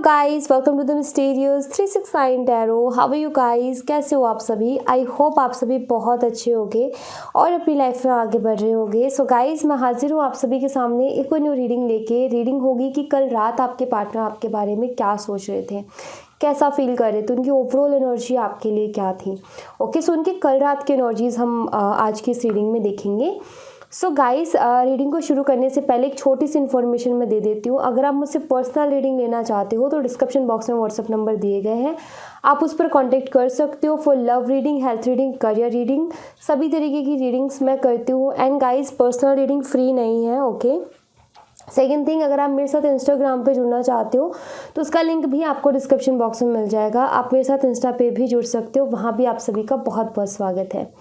Guys, welcome to the mysterious 369 tarot. How are you guys? कैसे हो आप सभी? आई होप आप सभी बहुत अच्छे होंगे और अपनी लाइफ में आगे बढ़ रहे होंगे। सो गाइस, मैं हाजिर हूँ आप सभी के सामने एक और न्यू रीडिंग लेके। रीडिंग होगी कि कल रात आपके पार्टनर आपके बारे में क्या सोच रहे थे, कैसा फील कर रहे थे, उनकी ओवरऑल एनर्जी आपके लिए क्या थी। ओके, सो उनकी कल रात की एनर्जीज हम आज की इस रीडिंग में देखेंगे। सो गाइस, रीडिंग को शुरू करने से पहले एक छोटी सी इन्फॉर्मेशन मैं दे देती हूँ। अगर आप मुझसे पर्सनल रीडिंग लेना चाहते हो तो डिस्क्रिप्शन बॉक्स में व्हाट्सअप नंबर दिए गए हैं, आप उस पर कांटेक्ट कर सकते हो for love reading, health reading, career reading, सभी तरीके की रीडिंग्स मैं करती हूँ। And guys, personal reading free नहीं है। ओके, सेकेंड थिंग, अगर आप मेरे साथ इंस्टाग्राम पे जुड़ना चाहते हो तो उसका लिंक भी आपको डिस्क्रिप्शन बॉक्स में मिल जाएगा। आप मेरे साथ इंस्टा पे भी जुड़ सकते हो, वहाँ भी आप सभी का बहुत बहुत स्वागत है।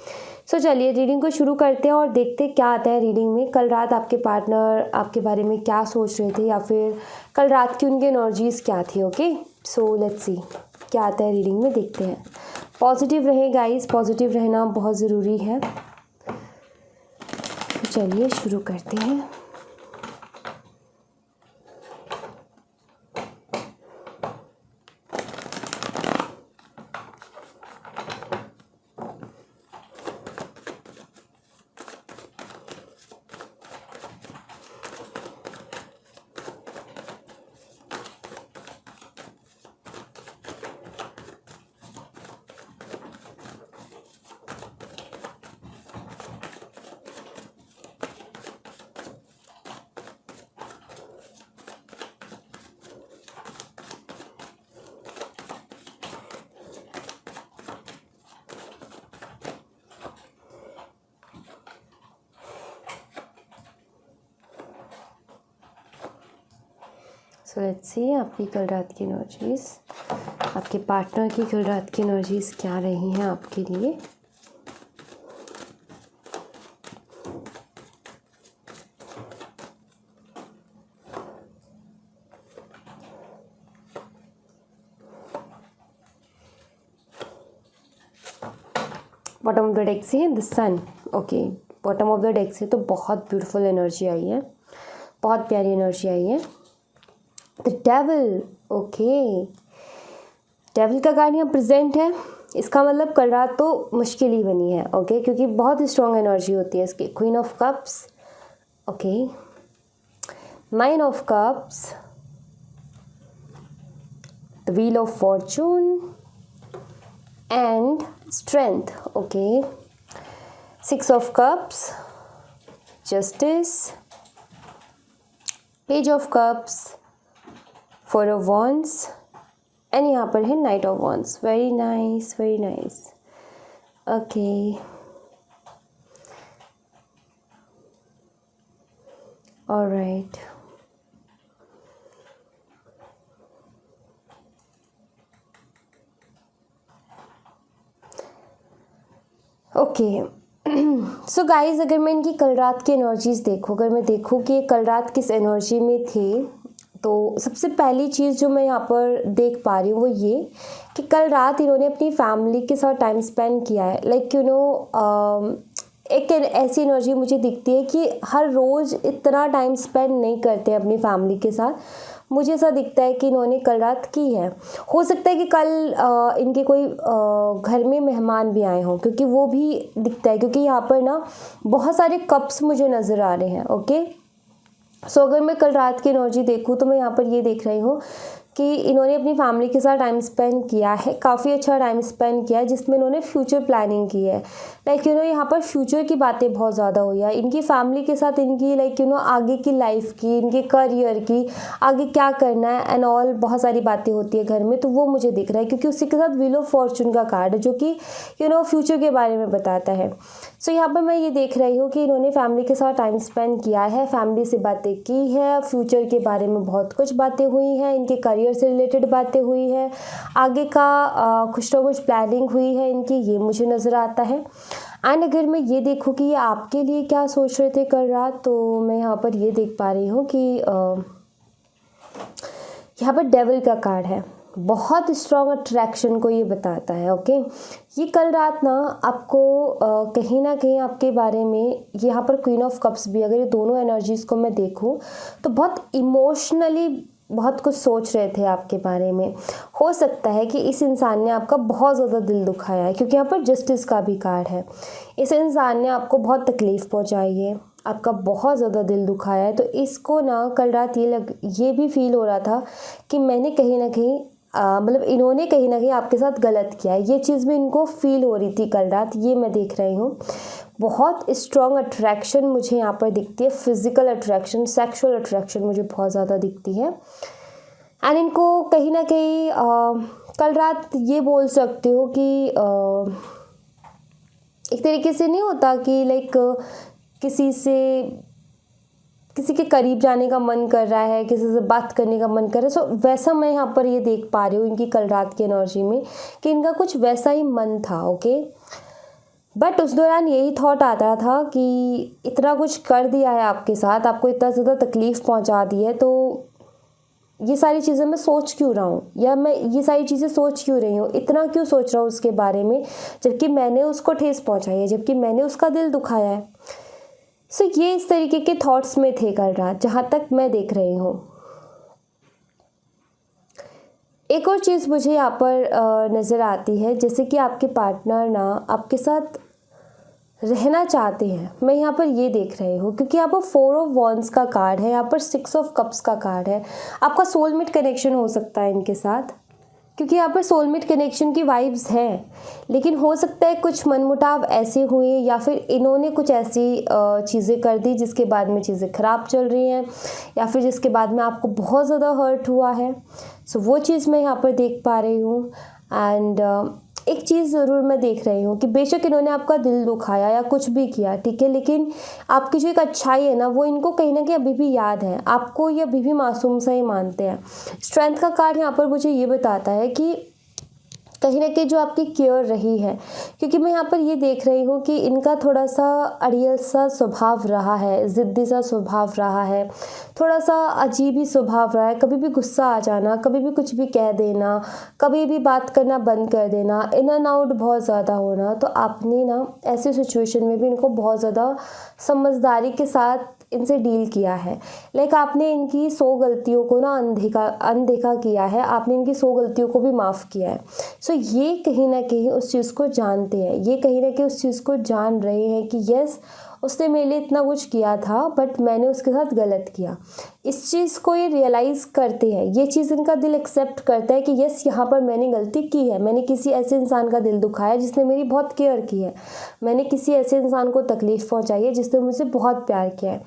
सो चलिए रीडिंग को शुरू करते हैं और देखते हैं क्या आता है रीडिंग में। कल रात आपके पार्टनर आपके बारे में क्या सोच रहे थे या फिर कल रात की उनकी एनर्जीज क्या थी। ओके, सो लेट्स सी क्या आता है रीडिंग में, देखते हैं। पॉजिटिव रहे गाइस, पॉजिटिव रहना बहुत ज़रूरी है। चलिए शुरू करते हैं। सो लेट्स सी आपकी कल रात की एनर्जीज, आपके पार्टनर की कल रात की एनर्जीज क्या रही हैं आपके लिए। बॉटम ऑफ द डेक से the sun. Okay, bottom of the deck से तो बहुत ब्यूटीफुल एनर्जी आई है, बहुत प्यारी एनर्जी आई है। The devil. ओके, डेविल का कार्ड यहाँ प्रेजेंट है। इसका मतलब कल रात तो मुश्किल ही बनी है। ओके, क्योंकि बहुत स्ट्रॉन्ग एनर्जी होती है इसकी। Queen of cups, okay, nine of cups, the wheel of Fortune and strength. Okay, six of cups, justice, page of cups, four of wands and यहाँ पर है night of wands. Very nice, very nice. Okay, alright. Okay, so guys, अगर मैं इनकी कल रात की energies देखूँ, अगर मैं देखूँ कि ये कल रात किस एनर्जी में थे, तो सबसे पहली चीज़ जो मैं यहाँ पर देख पा रही हूँ वो ये कि कल रात इन्होंने अपनी फैमिली के साथ टाइम स्पेंड किया है। लाइक यू नो, एक ऐसी एनर्जी मुझे दिखती है कि हर रोज़ इतना टाइम स्पेंड नहीं करते अपनी फैमिली के साथ। मुझे ऐसा दिखता है कि इन्होंने कल रात की है। हो सकता है कि कल इनके कोई घर में मेहमान भी आए हों, क्योंकि वो भी दिखता है, क्योंकि यहाँ पर ना बहुत सारे कप्स मुझे नज़र आ रहे हैं। ओके, सो अगर मैं कल रात की एनर्जी देखूँ तो मैं यहाँ पर ये देख रही हूँ कि इन्होंने अपनी फैमिली के साथ टाइम स्पेंड किया है, काफ़ी अच्छा टाइम स्पेंड किया है, जिसमें इन्होंने फ्यूचर प्लानिंग की है। लाइक यू नो, यहाँ पर फ्यूचर की बातें बहुत ज़्यादा हुई है इनकी फैमिली के साथ, इनकी लाइक यू नो आगे की लाइफ की, इनके करियर की, आगे क्या करना है एंड ऑल, बहुत सारी बातें होती है घर में। तो वो मुझे दिख रहा है, क्योंकि उसी के साथ व्हील ऑफ फॉर्चून का कार्ड है जो कि यू नो फ्यूचर के बारे में बताता है। सो यहाँ पर मैं ये देख रही हूँ कि इन्होंने फैमिली के साथ टाइम स्पेंड किया है, फैमिली से बातें की है, फ्यूचर के बारे में बहुत कुछ बातें हुई हैं, इनके करियर से रिलेटेड बातें हुई है, आगे का कुछ ना कुछ प्लानिंग हुई है इनकी, ये मुझे नज़र आता है। एंड अगर मैं ये देखूँ कि ये आपके लिए क्या सोच रहे थे कल रात, तो मैं यहाँ पर ये देख पा रही हूँ कि यहाँ पर डेविल का कार्ड है। बहुत स्ट्रॉन्ग अट्रैक्शन को ये बताता है। ओके, ये कल रात ना आपको कहीं ना कहीं आपके बारे में, यहाँ पर क्वीन ऑफ कप्स भी, अगर ये दोनों एनर्जीज़ को मैं देखूँ तो बहुत इमोशनली बहुत कुछ सोच रहे थे आपके बारे में। हो सकता है कि इस इंसान ने आपका बहुत ज़्यादा दिल दुखाया है, क्योंकि यहाँ पर जस्टिस का भी कार्ड है। इस इंसान ने आपको बहुत तकलीफ़ पहुँचाई है, आपका बहुत ज़्यादा दिल दुखाया है। तो इसको ना कल रात ये भी फील हो रहा था कि मैंने कहीं ना कहीं मतलब इन्होंने कहीं ना कहीं आपके साथ गलत किया है। ये चीज़ भी इनको फील हो रही थी कल रात, ये मैं देख रही हूँ। बहुत स्ट्रॉन्ग अट्रैक्शन मुझे यहाँ पर दिखती है, फिज़िकल अट्रैक्शन, सेक्सुअल अट्रैक्शन मुझे बहुत ज़्यादा दिखती है। एंड इनको कहीं ना कहीं कल रात ये बोल सकते हो कि एक तरीके से नहीं होता कि लाइक किसी के करीब जाने का मन कर रहा है, किसी से बात करने का मन कर रहा है। सो वैसा मैं यहाँ पर ये देख पा रही हूँ इनकी कल रात की एनर्जी में कि इनका कुछ वैसा ही मन था। ओके, बट उस दौरान यही थॉट आता था कि इतना कुछ कर दिया है आपके साथ, आपको इतना ज़्यादा तकलीफ़ पहुँचा दी है, तो ये सारी चीज़ें मैं सोच क्यों रहा हूँ, या मैं ये सारी चीज़ें सोच क्यों रही हूँ, इतना क्यों सोच रहा हूँ उसके बारे में, जबकि मैंने उसको ठेस पहुँचाई है, जबकि मैंने उसका दिल दुखाया है। सो ये इस तरीके के थॉट्स में थे कल रात, जहाँ तक मैं देख रही हूँ। एक और चीज़ मुझे यहाँ पर नज़र आती है, जैसे कि आपके पार्टनर ना आपके साथ रहना चाहते हैं। मैं यहाँ पर ये देख रही हूँ, क्योंकि यहाँ पर 4 ऑफ वॉन्ड्स का कार्ड है, यहाँ पर 6 ऑफ कप्स का कार्ड है। आपका सोलमेट कनेक्शन हो सकता है इनके साथ, क्योंकि यहाँ पर सोलमेट कनेक्शन की वाइब्स हैं। लेकिन हो सकता है कुछ मनमुटाव ऐसे हुए, या फिर इन्होंने कुछ ऐसी चीज़ें कर दी जिसके बाद में चीज़ें ख़राब चल रही हैं, या फिर जिसके बाद में आपको बहुत ज़्यादा हर्ट हुआ है। सो वो चीज़ मैं यहाँ पर देख पा रही हूँ। एंड एक चीज़ ज़रूर मैं देख रही हूँ कि बेशक इन्होंने आपका दिल दुखाया या कुछ भी किया, ठीक है, लेकिन आपकी जो एक अच्छाई है ना, वो इनको कहीं ना कहीं अभी भी याद है, आपको ये अभी भी मासूम सा ही मानते हैं। स्ट्रेंथ का कार्ड यहाँ पर मुझे ये बताता है कि कहीं ना कहीं जो आपकी केयर रही है, क्योंकि मैं यहाँ पर ये देख रही हूँ कि इनका थोड़ा सा अड़ियल सा स्वभाव रहा है, ज़िद्दी सा स्वभाव रहा है, थोड़ा सा अजीब ही स्वभाव रहा है। कभी भी गुस्सा आ जाना, कभी भी कुछ भी कह देना, कभी भी बात करना बंद कर देना, इन एंड आउट बहुत ज़्यादा होना। तो आपने ना ऐसे सिचुएशन में भी इनको बहुत ज़्यादा समझदारी के साथ इनसे डील किया है। लाइक आपने इनकी 100 गलतियों को ना अनदेखा किया है, आपने इनकी 100 गलतियों को भी माफ़ किया है। सो ये कहीं ना कहीं उस चीज़ को जानते हैं, ये कहीं ना कहीं उस चीज़ को जान रहे हैं कि यस, उसने मेरे लिए इतना कुछ किया था, बट मैंने उसके साथ गलत किया। इस चीज़ को ये रियलाइज़ करते हैं, ये चीज़ इनका दिल एक्सेप्ट करता है कि यस, यहाँ पर मैंने गलती की है, मैंने किसी ऐसे इंसान का दिल दुखाया जिसने मेरी बहुत केयर की है, मैंने किसी ऐसे इंसान को तकलीफ़ पहुँचाई है जिसने मुझसे बहुत प्यार किया है।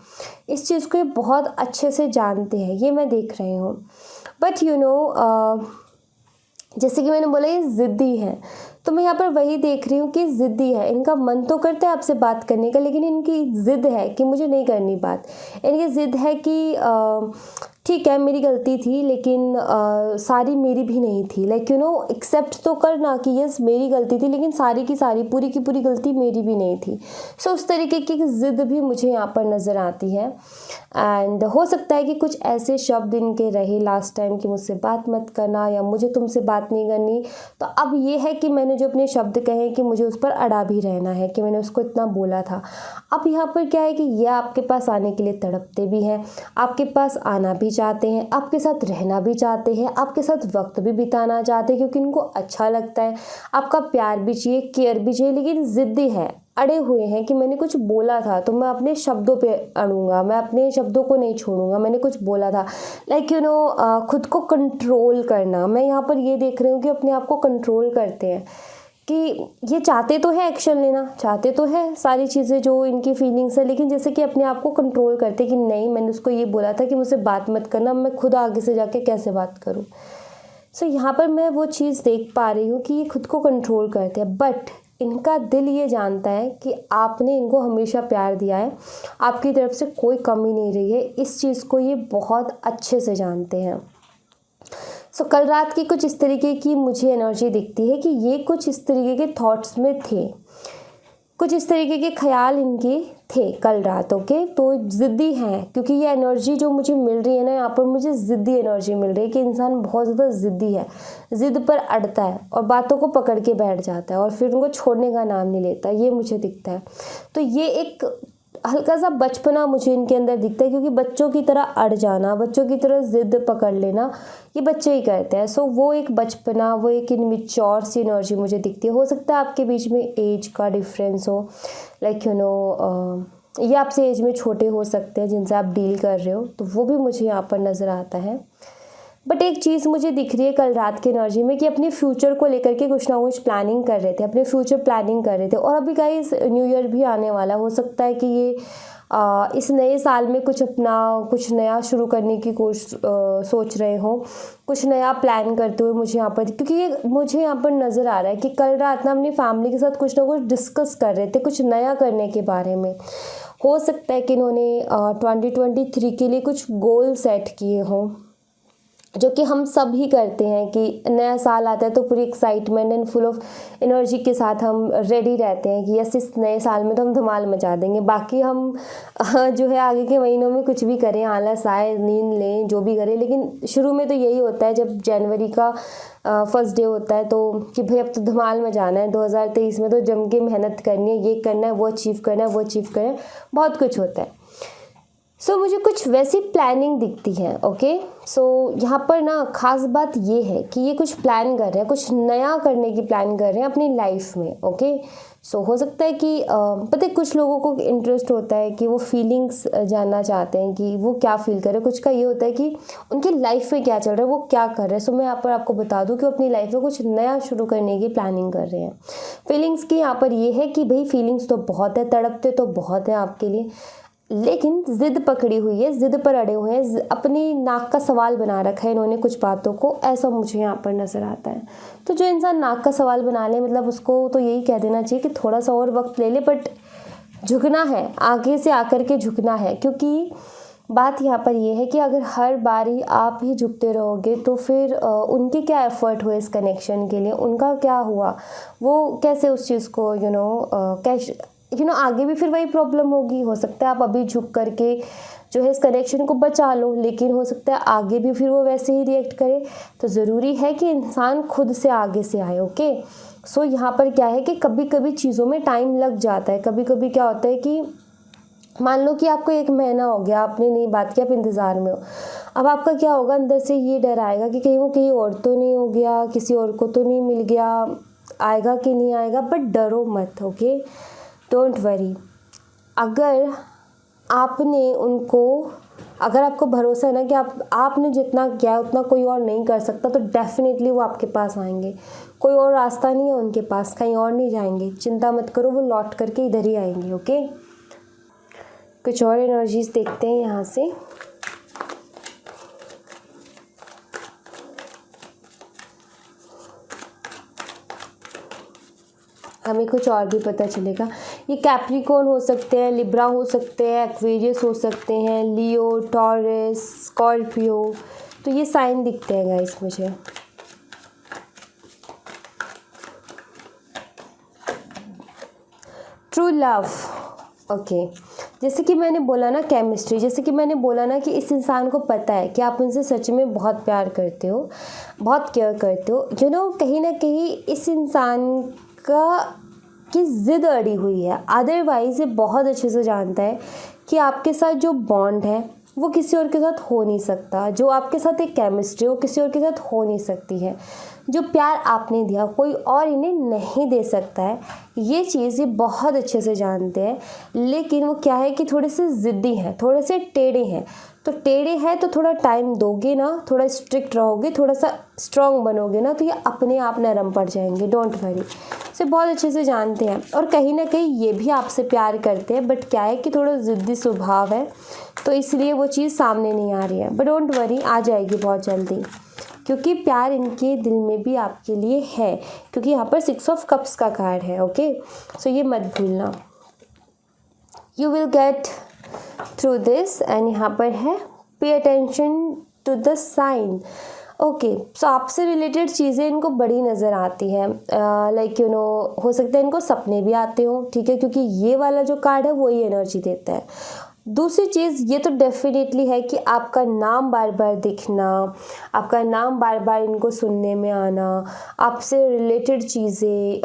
इस चीज़ को ये बहुत अच्छे से जानते हैं, ये मैं देख रही हूँ। बट यू नो, जैसे कि मैंने बोला ये ज़िद्दी है, तो मैं यहाँ पर वही देख रही हूँ कि ज़िद्दी है। इनका मन तो करता है आपसे बात करने का, लेकिन इनकी ज़िद है कि मुझे नहीं करनी बात। इनकी ज़िद है कि ठीक है मेरी गलती थी, लेकिन सारी मेरी भी नहीं थी। लाइक यू नो, एक्सेप्ट तो करना कि यस मेरी गलती थी, लेकिन सारी की सारी, पूरी की पूरी गलती मेरी भी नहीं थी। सो उस तरीके की ज़िद भी मुझे यहाँ पर नज़र आती है। एंड हो सकता है कि कुछ ऐसे शब्द इनके रहे लास्ट टाइम कि मुझसे बात मत करना, या मुझे तुमसे बात नहीं करनी। तो अब ये है कि मैंने जो अपने शब्द कहे कि मुझे उस पर अड़ा भी रहना है, कि मैंने उसको इतना बोला था। अब यहाँ पर क्या है कि ये आपके पास आने के लिए तड़पते भी हैं, आपके पास आना भी चाहते हैं, आपके साथ रहना भी चाहते हैं, आपके साथ वक्त भी बिताना चाहते हैं, क्योंकि इनको अच्छा लगता है। आपका प्यार भी चाहिए, केयर भी चाहिए, लेकिन ज़िद्दी है, अड़े हुए हैं कि मैंने कुछ बोला था तो मैं अपने शब्दों पे अड़ूंगा, मैं अपने शब्दों को नहीं छोड़ूंगा, मैंने कुछ बोला था। लाइक यू नो, खुद को कंट्रोल करना। मैं यहाँ पर ये देख रही हूँ कि अपने आप को कंट्रोल करते हैं, कि ये चाहते तो है एक्शन लेना, चाहते तो है सारी चीज़ें जो इनकी फीलिंग्स है, लेकिन जैसे कि अपने आप को कंट्रोल करते कि नहीं, मैंने उसको ये बोला था कि मुझसे बात मत करना, मैं खुद आगे से जाके कैसे बात करूँ। सो यहाँ पर मैं वो चीज़ देख पा रही हूँ कि ये खुद को कंट्रोल करते हैं, बट इनका दिल ये जानता है कि आपने इनको हमेशा प्यार दिया है, आपकी तरफ से कोई कमी नहीं रही है। इस चीज़ को ये बहुत अच्छे से जानते हैं। सो कल रात की कुछ इस तरीके की मुझे एनर्जी दिखती है कि ये कुछ इस तरीके के थॉट्स में थे, कुछ इस तरीके के ख्याल इनके थे कल रात। ओके, तो ज़िद्दी हैं, क्योंकि ये एनर्जी जो मुझे मिल रही है ना, यहाँ पर मुझे ज़िद्दी एनर्जी मिल रही है कि इंसान बहुत ज़्यादा ज़िद्दी है, ज़िद पर अड़ता है और बातों को पकड़ के बैठ जाता है और फिर उनको छोड़ने का नाम नहीं लेता, ये मुझे दिखता है। तो ये एक हल्का सा बचपना मुझे इनके अंदर दिखता है, क्योंकि बच्चों की तरह अड़ जाना, बच्चों की तरह ज़िद पकड़ लेना, ये बच्चे ही करते हैं। सो वो एक बचपना, वो एक इनमेच्योर सी एनर्जी मुझे दिखती है। हो सकता है आपके बीच में एज का डिफरेंस हो, लाइक ये आपसे एज में छोटे हो सकते हैं जिनसे आप डील कर रहे हो, तो वो भी मुझे यहाँ पर नज़र आता है। बट एक चीज़ मुझे दिख रही है कल रात की एनर्जी में कि अपने फ्यूचर को लेकर के कुछ ना कुछ प्लानिंग कर रहे थे, अपने फ्यूचर प्लानिंग कर रहे थे। और अभी गाइस न्यू ईयर भी आने वाला, हो सकता है कि ये इस नए साल में कुछ नया शुरू करने की सोच रहे हो, कुछ नया प्लान करते हुए मुझे यहाँ पर, क्योंकि ये मुझे यहाँ पर नज़र आ रहा है कि कल रात ना अपनी फैमिली के साथ कुछ ना कुछ डिस्कस कर रहे थे, कुछ नया करने के बारे में। हो सकता है कि इन्होंने 2023 के लिए कुछ गोल सेट किए हों, जो कि हम सब ही करते हैं कि नया साल आता है तो पूरी excitement and full of energy के साथ हम रेडी रहते हैं कि यस, इस नए साल में तो हम धमाल मचा देंगे। बाकी हम जो है आगे के महीनों में कुछ भी करें, आलस आए, नींद लें, जो भी करें, लेकिन शुरू में तो यही होता है जब जनवरी का फर्स्ट डे होता है तो कि भाई अब तो धमाल मचाना है, 2023 में तो जम के मेहनत करनी है, ये करना है, वो अचीव करना है, वो अचीव करना है, बहुत कुछ होता है। सो मुझे कुछ वैसी प्लानिंग दिखती है। ओके, सो यहाँ पर ना खास बात ये है कि ये कुछ प्लान कर रहे हैं, कुछ नया करने की प्लान कर रहे हैं अपनी लाइफ में। ओके, सो हो सकता है कि पता है कुछ लोगों को इंटरेस्ट होता है कि वो फीलिंग्स जानना चाहते हैं कि वो क्या फील कर रहे हैं। कुछ का ये होता है कि उनकी लाइफ में क्या चल रहा है, वो क्या कर रहे हैं। सो मैं यहाँ पर आपको बता दूँ कि वो अपनी लाइफ में कुछ नया शुरू करने की प्लानिंग कर रहे हैं। फीलिंग्स की यहाँ पर ये है कि भाई फीलिंग्स तो बहुत है, तड़पते तो बहुत है आपके लिए, लेकिन ज़िद पकड़ी हुई है, ज़िद पर अड़े हुए हैं, अपनी नाक का सवाल बना रखा है इन्होंने कुछ बातों को, ऐसा मुझे यहाँ पर नज़र आता है। तो जो इंसान नाक का सवाल बना ले, मतलब उसको तो यही कह देना चाहिए कि थोड़ा सा और वक्त ले ले, बट झुकना है, आगे से आकर के झुकना है। क्योंकि बात यहाँ पर ये है कि अगर हर बारी आप ही झुकते रहोगे तो फिर उनके क्या एफर्ट हुए इस कनेक्शन के लिए, उनका क्या हुआ, वो कैसे उस चीज़ को कैसे आगे भी फिर वही प्रॉब्लम होगी। हो सकता है आप अभी झुक करके जो है इस कनेक्शन को बचा लो, लेकिन हो सकता है आगे भी फिर वो वैसे ही रिएक्ट करे। तो ज़रूरी है कि इंसान खुद से आगे से आए। ओके, सो यहाँ पर क्या है कि कभी कभी चीज़ों में टाइम लग जाता है। कभी कभी क्या होता है कि मान लो कि आपको 1 महीना हो गया, आपने नई बात की, आप इंतज़ार में हो। अब आपका क्या होगा, अंदर से ये डर आएगा कि कहीं वो कहीं और तो नहीं हो गया, किसी और को तो नहीं मिल गया, आएगा कि नहीं आएगा। बट डरो मत। Okay, don't worry. अगर आपको भरोसा है ना कि आपने जितना किया उतना कोई और नहीं कर सकता, तो डेफिनेटली वो आपके पास आएंगे। कोई और रास्ता नहीं है उनके पास, कहीं और नहीं जाएंगे। चिंता मत करो, वो लौट करके इधर ही आएंगे। ओके, कुछ और एनर्जीज देखते हैं यहाँ से। हमें कुछ और भी पता चलेगा। ये कैप्रिकॉर्न हो सकते हैं, लिब्रा हो सकते हैं, एक्वेरियस हो सकते हैं, लियो, टॉरस, स्कॉर्पियो, तो ये साइन दिखते हैं गाइस मुझे। True love. ओके, जैसे कि मैंने बोला ना केमिस्ट्री, जैसे कि मैंने बोला ना कि इस इंसान को पता है कि आप उनसे सच में बहुत प्यार करते हो, बहुत केयर करते हो। कहीं ना कहीं इस इंसान की ज़िद अड़ी हुई है। अदरवाइज़ ये बहुत अच्छे से जानता है कि आपके साथ जो बॉन्ड है वो किसी और के साथ हो नहीं सकता। जो आपके साथ एक केमिस्ट्री वो किसी और के साथ हो नहीं सकती है। जो प्यार आपने दिया कोई और इन्हें नहीं दे सकता है। ये चीज़ ये बहुत अच्छे से जानते हैं, लेकिन वो क्या है कि थोड़े से ज़िद्दी हैं, थोड़े से टेढ़े हैं। तो टेढ़े हैं तो थोड़ा टाइम दोगे ना, थोड़ा स्ट्रिक्ट रहोगे, थोड़ा सा स्ट्रॉन्ग बनोगे ना, तो ये अपने आप नरम पड़ जाएंगे। डोंट वरी, इसे बहुत अच्छे से जानते हैं। और कहीं ना कहीं ये भी आपसे प्यार करते हैं, बट क्या है कि थोड़ा ज़िद्दी स्वभाव है, तो इसलिए वो चीज़ सामने नहीं आ रही है। बट डोंट वरी, आ जाएगी बहुत जल्दी, क्योंकि प्यार इनके दिल में भी आपके लिए है, क्योंकि यहाँ पर 6 ऑफ कप्स का कार्ड है। ओके, सो ये मत भूलना। You will get through this. And यहाँ पर है pay attention to the sign. Okay, so आपसे रिलेटेड चीज़ें इनको बड़ी नज़र आती हैं। लाइक हो सकता है इनको सपने भी आते हो, ठीक है, क्योंकि ये वाला जो कार्ड है वही एनर्जी देता है। दूसरी चीज़ ये तो डेफिनेटली है कि आपका नाम बार बार दिखना, आपका नाम बार बार इनको सुनने में आना, आपसे रिलेटेड चीज़ें,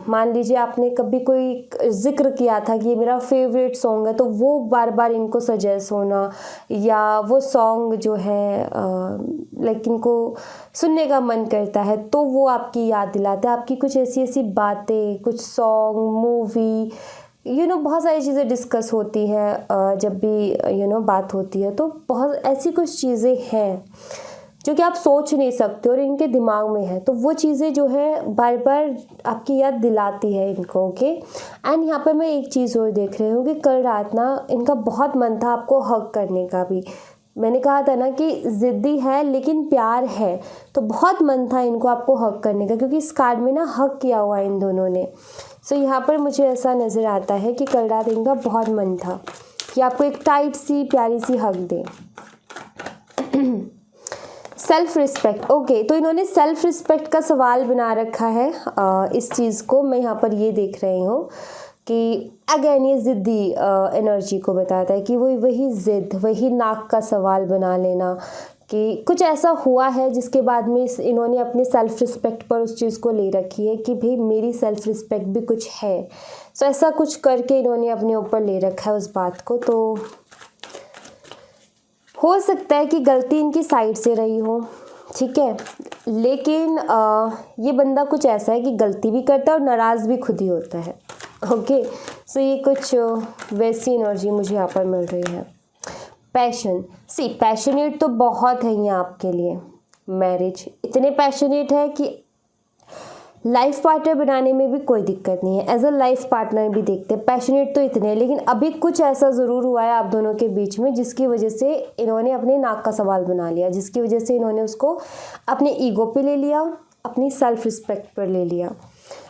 मान लीजिए आपने कभी कोई जिक्र किया था कि ये मेरा फेवरेट सॉन्ग है, तो वो बार बार इनको सजेस्ट होना, या वो सॉन्ग जो है लाइक इनको सुनने का मन करता है तो वो आपकी याद दिलाता है। आपकी कुछ ऐसी ऐसी बातें, कुछ सॉन्ग, मूवी, बहुत सारी चीज़ें डिस्कस होती हैं जब भी बात होती है, तो बहुत ऐसी कुछ चीज़ें हैं जो कि आप सोच नहीं सकते और इनके दिमाग में है, तो वो चीज़ें जो है बार बार आपकी याद दिलाती है इनको। ओके, एंड यहाँ पे मैं एक चीज़ और देख रही हूँ कि कल रात ना इनका बहुत मन था आपको हग करने का भी। मैंने कहा था ना कि ज़िद्दी है लेकिन प्यार है, तो बहुत मन था इनको आपको हग करने का, क्योंकि इस कार्ड में ना हग किया हुआ है इन दोनों ने। सो यहाँ पर मुझे ऐसा नज़र आता है कि कल रात इनका बहुत मन था कि आपको एक टाइट सी प्यारी सी हग दें। सेल्फ रिस्पेक्ट, ओके, तो इन्होंने सेल्फ रिस्पेक्ट का सवाल बना रखा है। इस चीज़ को मैं यहाँ पर ये देख रही हूँ कि अगेन ये ज़िद्दी एनर्जी को बताता है कि वही ज़िद, वही नाक का सवाल बना लेना, कि कुछ ऐसा हुआ है जिसके बाद में इन्होंने अपने सेल्फ रिस्पेक्ट पर उस चीज़ को ले रखी है कि भाई मेरी सेल्फ रिस्पेक्ट भी कुछ है। सो ऐसा कुछ करके इन्होंने अपने ऊपर ले रखा है उस बात को। तो हो सकता है कि गलती इनकी साइड से रही हो, ठीक है, लेकिन ये बंदा कुछ ऐसा है कि गलती भी करता है और नाराज़ भी खुद ही होता है। ओके, सो ये कुछ वैसी एनर्जी मुझे यहाँ पर मिल रही है। पैशन, सी पैशनेट तो बहुत है ये आपके लिए। मैरिज इतने पैशनेट है कि लाइफ पार्टनर बनाने में भी कोई दिक्कत नहीं है, एज अ लाइफ पार्टनर भी देखते हैं। पैशनेट तो इतने हैं, लेकिन अभी कुछ ऐसा ज़रूर हुआ है आप दोनों के बीच में जिसकी वजह से इन्होंने अपने नाक का सवाल बना लिया, जिसकी वजह से इन्होंने उसको अपने ईगो पे ले लिया, अपनी सेल्फ रिस्पेक्ट पर ले लिया।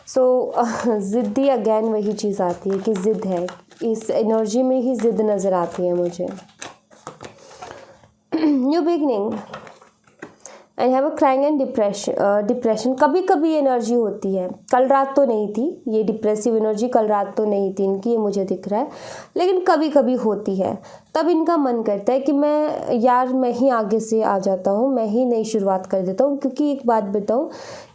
सो ज़िद्दी अगेन वही चीज़ आती है कि ज़िद है, इस एनर्जी में ही ज़िद नज़र आती है मुझे। New beginning, I have a crying and depression, कभी कभी एनर्जी होती है, कल रात तो नहीं थी ये डिप्रेसिव एनर्जी, कल रात तो नहीं थी इनकी, ये मुझे दिख रहा है, लेकिन कभी कभी होती है। तब इनका मन करता है कि मैं ही आगे से आ जाता हूँ, मैं ही नई शुरुआत कर देता हूँ, क्योंकि एक बात बताऊँ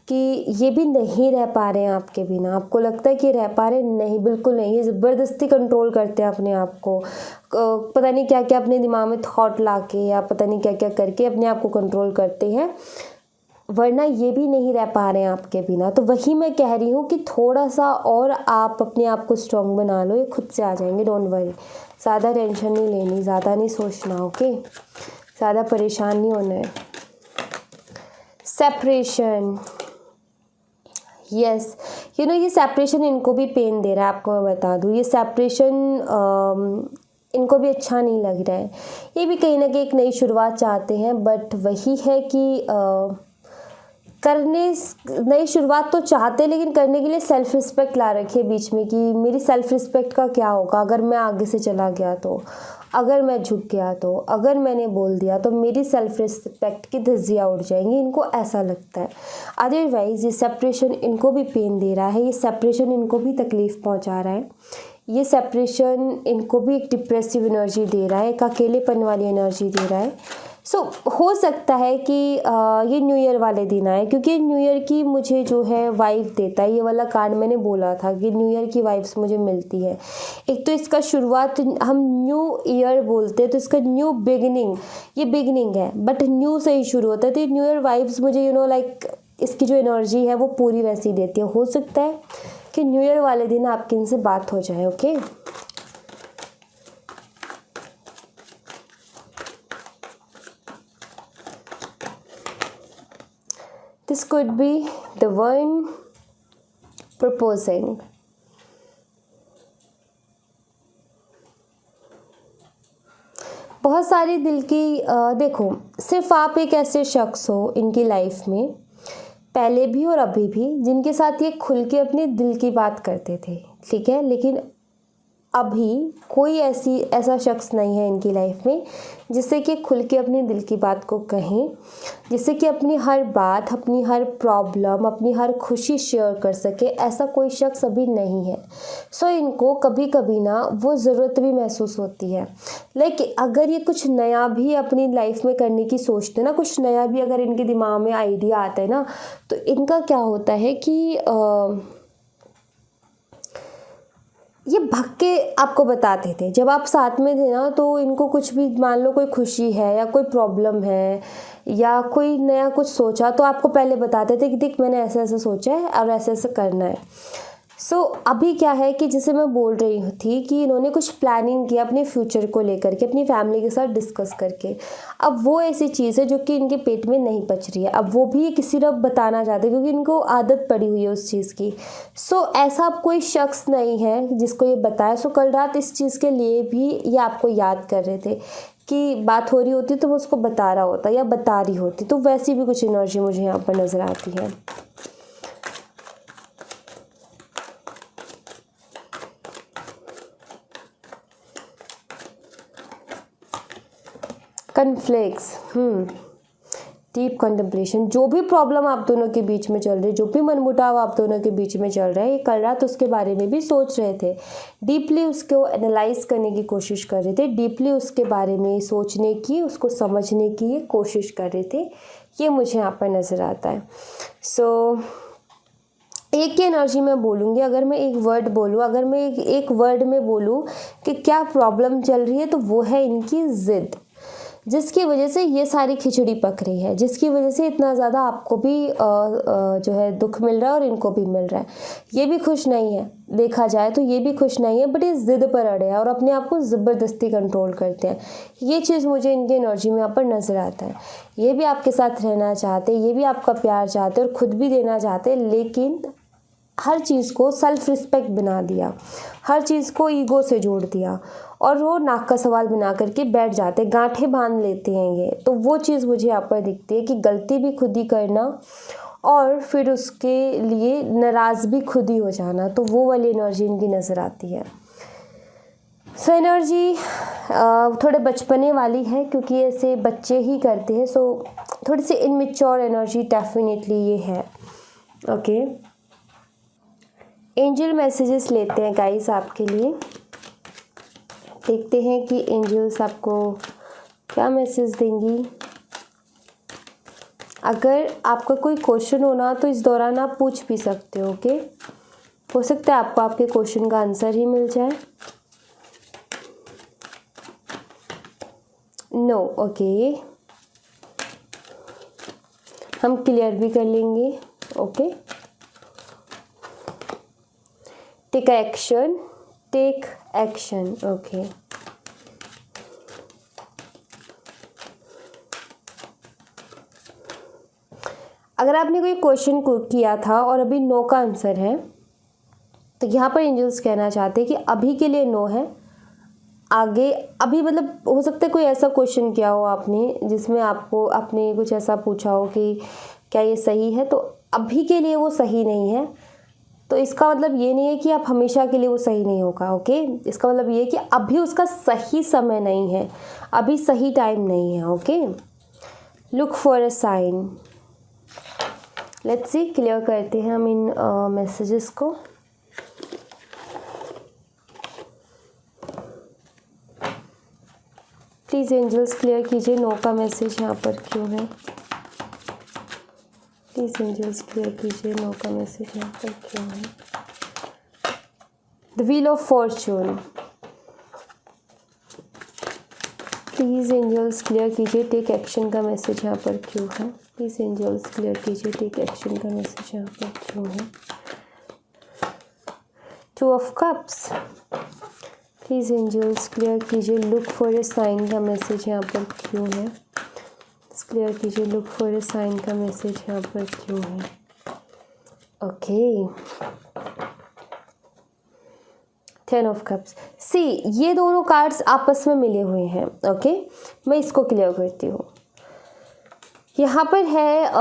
कि ये भी नहीं रह पा रहे हैं आपके बिना। आपको लगता है कि रह पा रहे, नहीं, बिल्कुल नहीं, ये ज़बरदस्ती कंट्रोल करते हैं अपने आप को, पता नहीं क्या क्या अपने दिमाग में थॉट ला के या पता नहीं क्या क्या करके अपने आप को कंट्रोल करते हैं, वरना ये भी नहीं रह पा रहे हैं आपके बिना। तो वही मैं कह रही हूँ कि थोड़ा सा और आप अपने आप को स्ट्रॉन्ग बना लो, ये खुद से आ जाएंगे, डोंट वरी। ज़्यादा टेंशन नहीं लेनी, ज़्यादा नहीं सोचना, ओके, ज़्यादा परेशान नहीं होना है। सेपरेशन, यस, ये सेपरेशन इनको भी पेन दे रहा है, आपको मैं बता दूँ। ये सेपरेशन इनको भी अच्छा नहीं लग रहा है, ये भी कहीं ना कहीं एक नई शुरुआत चाहते हैं, बट वही है कि नई शुरुआत तो चाहते, लेकिन करने के लिए सेल्फ रिस्पेक्ट ला रखी है बीच में कि मेरी सेल्फ रिस्पेक्ट का क्या होगा अगर मैं आगे से चला गया तो, अगर मैं झुक गया तो, अगर मैंने बोल दिया तो मेरी सेल्फ रिस्पेक्ट की धज्जियाँ उड़ जाएंगी, इनको ऐसा लगता है। अदरवाइज़ ये सेपरेशन इनको भी पेन दे रहा है, ये सेपरेशन इनको भी तकलीफ़ पहुंचा रहा है, ये सेपरेशन इनको भी एक डिप्रेसिव एनर्जी दे रहा है, एक अकेलेपन वाली एनर्जी दे रहा है। सो हो सकता है कि ये न्यू ईयर वाले दिन आए, क्योंकि न्यू ईयर की मुझे जो है वाइब देता है, ये वाला कार्ड मैंने बोला था कि न्यू ईयर की वाइब्स मुझे मिलती है। एक तो इसका शुरुआत हम न्यू ईयर बोलते हैं, तो इसका न्यू बिगिनिंग, ये बिगिनिंग है बट न्यू से ही शुरू होता है, तो ये न्यू ईयर वाइब्स मुझे लाइक इसकी जो एनर्जी है वो पूरी वैसी देती है। हो सकता है कि न्यू ईयर वाले दिन आपकी इनसे बात हो जाए, okay. This could be the one proposing. बहुत सारी दिल की देखो, सिर्फ आप एक ऐसे शख्स हो इनकी लाइफ में, पहले भी और अभी भी, जिनके साथ ये खुल के अपने दिल की बात करते थे, ठीक है, लेकिन अभी कोई ऐसा शख्स नहीं है इनकी लाइफ में जिससे कि खुल के अपने दिल की बात को कहें, जिससे कि अपनी हर बात, अपनी हर प्रॉब्लम, अपनी हर खुशी शेयर कर सके। ऐसा कोई शख्स अभी नहीं है। सो इनको कभी कभी ना वो ज़रूरत भी महसूस होती है। लेकिन अगर ये कुछ नया भी अपनी लाइफ में करने की सोचते हैं ना, कुछ नया भी अगर इनके दिमाग में आइडिया आता है ना, तो इनका क्या होता है कि ये भाग के आपको बताते थे। जब आप साथ में थे ना, तो इनको कुछ भी, मान लो कोई खुशी है या कोई प्रॉब्लम है या कोई नया कुछ सोचा, तो आपको पहले बताते थे कि देख मैंने ऐसा ऐसा सोचा है और ऐसे ऐसे करना है। सो अभी क्या है कि जैसे मैं बोल रही थी कि इन्होंने कुछ प्लानिंग किया अपने फ्यूचर को लेकर के, अपनी फैमिली के साथ डिस्कस करके। अब वो ऐसी चीज़ है जो कि इनके पेट में नहीं पच रही है। अब वो भी ये किसी को बताना चाहते क्योंकि इनको आदत पड़ी हुई है उस चीज़ की। सो ऐसा अब कोई शख्स नहीं है जिसको ये बताया। सो कल रात इस चीज़ के लिए भी ये आपको याद कर रहे थे कि बात हो रही होती तो वो उसको बता रहा होता या बता रही होती। तो वैसी भी कुछ एनर्जी मुझे यहाँ पर नज़र आती है। Conflicts, deep contemplation. जो भी प्रॉब्लम आप दोनों के बीच में चल रही है, जो भी मनमुटाव आप दोनों के बीच में चल रहा है, ये कल रात उसके बारे में भी सोच रहे थे। डीपली उसको एनालाइज करने की कोशिश कर रहे थे, डीपली उसके बारे में सोचने की, उसको समझने की कोशिश कर रहे थे। ये मुझे यहाँ पर नज़र आता है। सो एक ही एनर्जी में बोलूँगी। अगर मैं एक वर्ड बोलूँ, अगर मैं एक वर्ड में बोलूँ कि क्या प्रॉब्लम चल रही है, तो वो है इनकी ज़िद, जिसकी वजह से ये सारी खिचड़ी पक रही है, जिसकी वजह से इतना ज़्यादा आपको भी जो है दुख मिल रहा है और इनको भी मिल रहा है। ये भी खुश नहीं है, देखा जाए तो ये भी खुश नहीं है, बट ये ज़िद पर अड़े हैं और अपने आप को ज़बरदस्ती कंट्रोल करते हैं। ये चीज़ मुझे इनकी एनर्जी में यहाँ पर नज़र आता है। ये भी आपके साथ रहना चाहते, ये भी आपका प्यार चाहते और ख़ुद भी देना चाहते, लेकिन हर चीज़ को सेल्फ रिस्पेक्ट बना दिया, हर चीज़ को ईगो से जोड़ दिया और वो नाक का सवाल बना करके बैठ जाते, गांठें बांध लेते हैं ये। तो वो चीज़ मुझे यहाँ पर दिखती है कि गलती भी खुद ही करना और फिर उसके लिए नाराज़ भी खुद ही हो जाना। तो वो वाली एनर्जी इनकी नज़र आती है। सो एनर्जी थोड़े बचपने वाली है क्योंकि ऐसे बच्चे ही करते हैं। सो थोड़ी सी इनमेच्योर एनर्जी डेफिनेटली ये है। ओके, एंजल मैसेजेस लेते हैं गाइस आपके लिए। देखते हैं कि एंजल्स आपको क्या मैसेज देंगी। अगर आपका कोई क्वेश्चन हो ना, तो इस दौरान आप पूछ भी सकते हो। ओके, हो सकता है आपको आपके क्वेश्चन का आंसर ही मिल जाए। नो, ओके, हम क्लियर भी कर लेंगे। Okay, take action, take action. Okay, अगर आपने कोई क्वेश्चन किया था और अभी नो का आंसर है, तो यहाँ पर एंजल्स कहना चाहते हैं कि अभी के लिए नो है। आगे अभी मतलब हो सकता है कोई ऐसा क्वेश्चन किया हो आपने जिसमें आपने कुछ ऐसा पूछा हो कि क्या ये सही है, तो अभी के लिए वो सही नहीं है। तो इसका मतलब ये नहीं है कि आप हमेशा के लिए वो सही नहीं होगा। ओके, इसका मतलब ये है कि अभी उसका सही समय नहीं है, अभी सही टाइम नहीं है। Okay, look for a sign. Let's see, clear करते हैं हम इन मैसेजेस को। प्लीज़ एंजल्स क्लियर कीजिए नो का मैसेज यहाँ पर क्यों है। प्लीज़ एंजल्स क्लियर कीजिए नो का मैसेज यहाँ पर क्यों है। The wheel of fortune. Please angels clear कीजिए टेक एक्शन का मैसेज यहाँ पर क्यों है। प्लीज़ एंजल्स क्लियर कीजिए टेक एक्शन का मैसेज यहाँ पर क्यों है। Two of cups. Please angels clear कीजिए लुक फॉर ए साइन का मैसेज यहाँ पर क्यों है। क्लियर कीजिए लुक फॉर ए साइन का मैसेज यहाँ पर क्यों है। Okay, 10 of cups. सी, ये दोनों कार्ड्स आपस में मिले हुए हैं। ओके, मैं इसको क्लियर करती हूँ। यहाँ पर है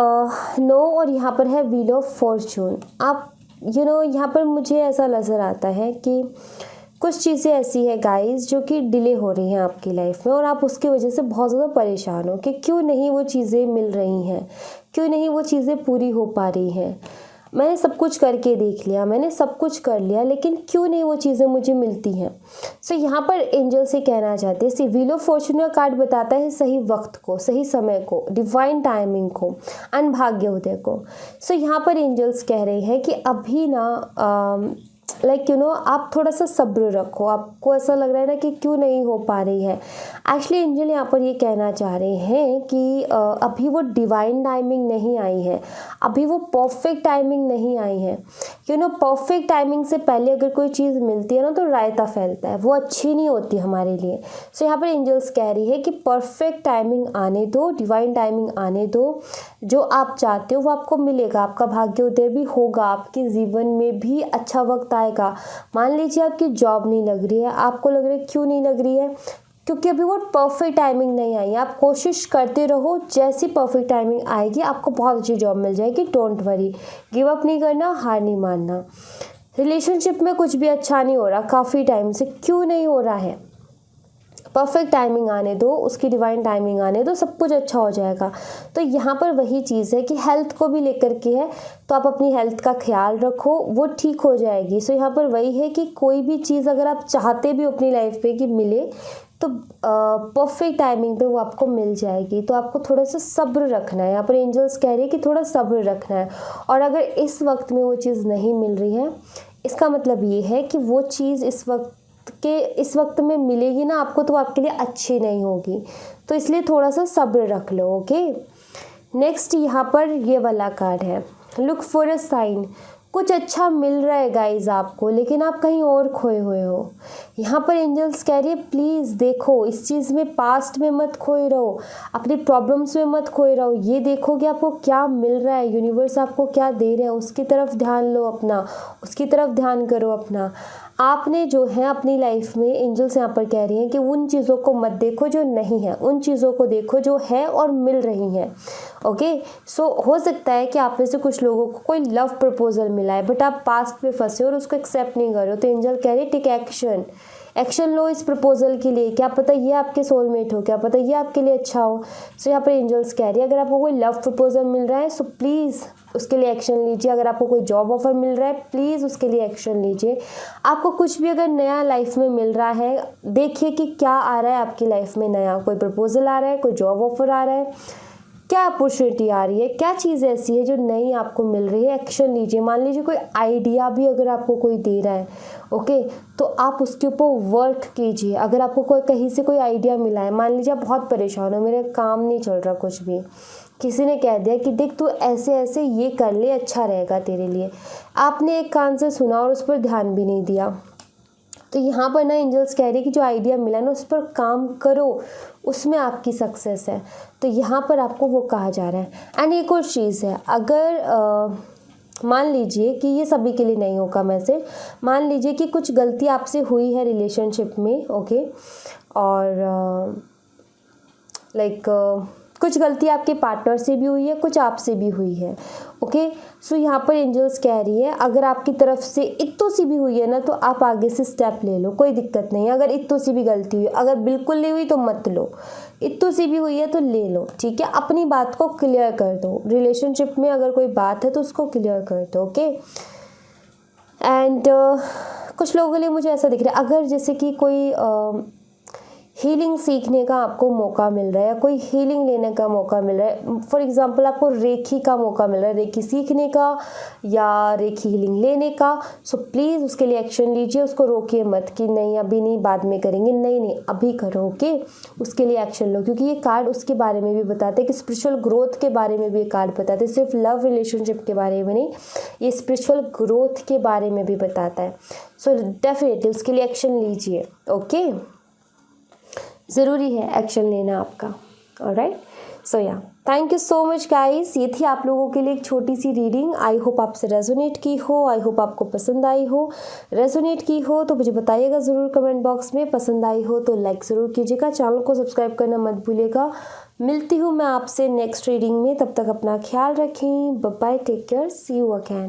नो और यहाँ पर है व्हील ऑफ फॉर्चून। आप यहाँ पर मुझे ऐसा नज़र आता है कि कुछ चीज़ें ऐसी है गाइस जो कि डिले हो रही हैं आपकी लाइफ में और आप उसकी वजह से बहुत ज़्यादा परेशान हो कि क्यों नहीं वो चीज़ें मिल रही हैं, क्यों नहीं वो चीज़ें पूरी हो पा रही हैं। मैंने सब कुछ करके देख लिया, मैंने सब कुछ कर लिया, लेकिन क्यों नहीं वो चीज़ें मुझे मिलती हैं। सो यहाँ पर एंजल से कहना चाहते हैं, व्हील ऑफ फॉर्चून का कार्ड बताता है सही वक्त को, सही समय को, डिवाइन टाइमिंग को, अनभाग्योदय को। सो यहाँ पर एंजल्स कह रहे हैं कि अभी ना आप थोड़ा सा सब्र रखो। आपको ऐसा लग रहा है ना कि क्यों नहीं हो पा रही है। एक्चुअली एंजल यहाँ पर ये कहना चाह रहे हैं कि अभी वो डिवाइन टाइमिंग नहीं आई है, अभी वो परफेक्ट टाइमिंग नहीं आई है। परफेक्ट टाइमिंग से पहले अगर कोई चीज़ मिलती है ना तो रायता फैलता है, वो अच्छी नहीं होती हमारे लिए। सो यहाँ पर एंजल्स कह रही है कि परफेक्ट टाइमिंग आने दो, डिवाइन टाइमिंग आने दो, जो आप चाहते हो वो आपको मिलेगा। आपका भाग्योदय भी होगा, आपके जीवन में भी अच्छा वक्त आएगा। मान लीजिए आपकी जॉब नहीं लग रही है, आपको लग रहा है क्यों नहीं लग रही है, क्योंकि अभी वो परफेक्ट टाइमिंग नहीं आई है। आप कोशिश करते रहो, जैसी परफेक्ट टाइमिंग आएगी आपको बहुत अच्छी जॉब मिल जाएगी। डोंट वरी, गिव अप नहीं करना, हार नहीं मानना। रिलेशनशिप में कुछ भी अच्छा नहीं हो रहा काफ़ी टाइम से, क्यों नहीं हो रहा है, परफेक्ट टाइमिंग आने दो, उसकी डिवाइन टाइमिंग आने दो, सब कुछ अच्छा हो जाएगा। तो यहाँ पर वही चीज़ है कि हेल्थ को भी लेकर के है, तो आप अपनी हेल्थ का ख्याल रखो, वो ठीक हो जाएगी। सो यहाँ पर वही है कि कोई भी चीज़ अगर आप चाहते भी अपनी लाइफ पे कि मिले तो परफेक्ट टाइमिंग पे वो आपको मिल जाएगी। तो आपको थोड़ा सा सब्र रखना है। यहाँ पर एंजल्स कह रहे हैं कि थोड़ा सब्र रखना है। और अगर इस वक्त में वो चीज़ नहीं मिल रही है, इसका मतलब ये है कि वो चीज़ इस वक्त में मिलेगी ना आपको तो आपके लिए अच्छी नहीं होगी। तो इसलिए थोड़ा सा सब्र रख लो। ओके, नेक्स्ट यहाँ पर ये वाला कार्ड है, लुक फॉर अ साइन। कुछ अच्छा मिल रहा है गाइज आपको, लेकिन आप कहीं और खोए हुए हो। यहाँ पर एंजल्स कह रही है प्लीज़ देखो, इस चीज़ में पास्ट में मत खोए रहो, अपनी प्रॉब्लम्स में मत खोए रहो। ये देखो कि आपको क्या मिल रहा है, यूनिवर्स आपको क्या दे रहे हैं, उसकी तरफ ध्यान लो अपना, उसकी तरफ ध्यान करो अपना। आपने जो है अपनी लाइफ में, एंजल्स यहाँ पर कह रही हैं कि उन चीज़ों को मत देखो जो नहीं है, उन चीज़ों को देखो जो है और मिल रही हैं। ओके, सो हो सकता है कि आप में से कुछ लोगों को कोई लव प्रपोजल मिला है, बट आप पास्ट में फंसे हो और उसको एक्सेप्ट नहीं कर रहे हो। तो एंजल कह रही है टेक एक्शन लो इस प्रपोजल के लिए। क्या पता ये आपके सोलमेट हो, क्या पता ये आपके लिए अच्छा हो। सो यहाँ पर एंजल्स कह रही है अगर आपको कोई लव प्रपोजल मिल रहा है सो प्लीज़ उसके लिए एक्शन लीजिए। अगर आपको कोई जॉब ऑफर मिल रहा है प्लीज़ उसके लिए एक्शन लीजिए। आपको कुछ भी अगर नया लाइफ में मिल रहा है, देखिए कि क्या आ रहा है आपकी लाइफ में नया। कोई प्रपोजल आ रहा है, कोई जॉब ऑफर आ रहा है, क्या अपॉर्चुनिटी आ रही है, क्या चीज़ ऐसी है जो नई आपको मिल रही है, एक्शन लीजिए। मान लीजिए कोई आइडिया भी अगर आपको कोई दे रहा है, ओके, तो आप उसके ऊपर वर्क कीजिए। अगर आपको कोई कहीं से कोई आइडिया मिला है, मान लीजिए आप बहुत परेशान हो, मेरा काम नहीं चल रहा कुछ भी, किसी ने कह दिया कि देख तू ऐसे ऐसे ये कर ले, अच्छा रहेगा तेरे लिए, आपने एक कान से सुना और उस पर ध्यान भी नहीं दिया। तो यहाँ पर ना एंजल्स कह रही है कि जो आइडिया मिला ना उस पर काम करो, उसमें आपकी सक्सेस है। तो यहाँ पर आपको वो कहा जा रहा है। एंड एक और चीज़ है, अगर मान लीजिए कि ये सभी के लिए नहीं होगा मैसेज, मान लीजिए कि कुछ गलती आपसे हुई है रिलेशनशिप में, ओके, और कुछ गलती आपके पार्टनर से भी हुई है, कुछ आपसे भी हुई है। ओके, सो यहाँ पर एंजल्स कह रही है अगर आपकी तरफ से इत्तो सी भी हुई है ना तो आप आगे से स्टेप ले लो, कोई दिक्कत नहीं है। अगर इत्तो सी भी गलती हुई, अगर बिल्कुल नहीं हुई तो मत लो, इत्तो सी भी हुई है तो ले लो, ठीक है। अपनी बात को क्लियर कर दो। रिलेशनशिप में अगर कोई बात है तो उसको क्लियर कर दो। ओके, एंड कुछ लोगों के लिए मुझे ऐसा दिख रहा है, अगर जैसे कि कोई हीलिंग सीखने का आपको मौका मिल रहा है या कोई हीलिंग लेने का मौका मिल रहा है, फॉर एग्जांपल आपको रेखी का मौका मिल रहा है, रेखी सीखने का या रेखी हीलिंग लेने का, सो प्लीज़ उसके लिए एक्शन लीजिए। उसको रोकिए मत कि नहीं अभी नहीं, बाद में करेंगे, नहीं अभी करो। ओके, उसके लिए एक्शन लो, क्योंकि ये कार्ड उसके बारे में भी बताते हैं कि स्पिरिचुअल ग्रोथ के बारे में भी ये कार्ड बताते हैं, सिर्फ लव रिलेशनशिप के बारे में नहीं, ये स्पिरिचुअल ग्रोथ के बारे में भी बताता है। सो डेफिनेटली उसके लिए एक्शन लीजिए। ओके, ज़रूरी है एक्शन लेना आपका। ऑलराइट, सो या thank you so much guys. ये थी आप लोगों के लिए एक छोटी सी रीडिंग। आई होप आपसे रेजोनेट की हो, आई होप आपको पसंद आई हो। रेजोनेट की हो तो मुझे बताइएगा ज़रूर कमेंट बॉक्स में। पसंद आई हो तो लाइक ज़रूर कीजिएगा, चैनल को सब्सक्राइब करना मत भूलिएगा। मिलती हूँ मैं आपसे नेक्स्ट रीडिंग में, तब तक अपना ख्याल रखें। Bye bye, take care, see you again.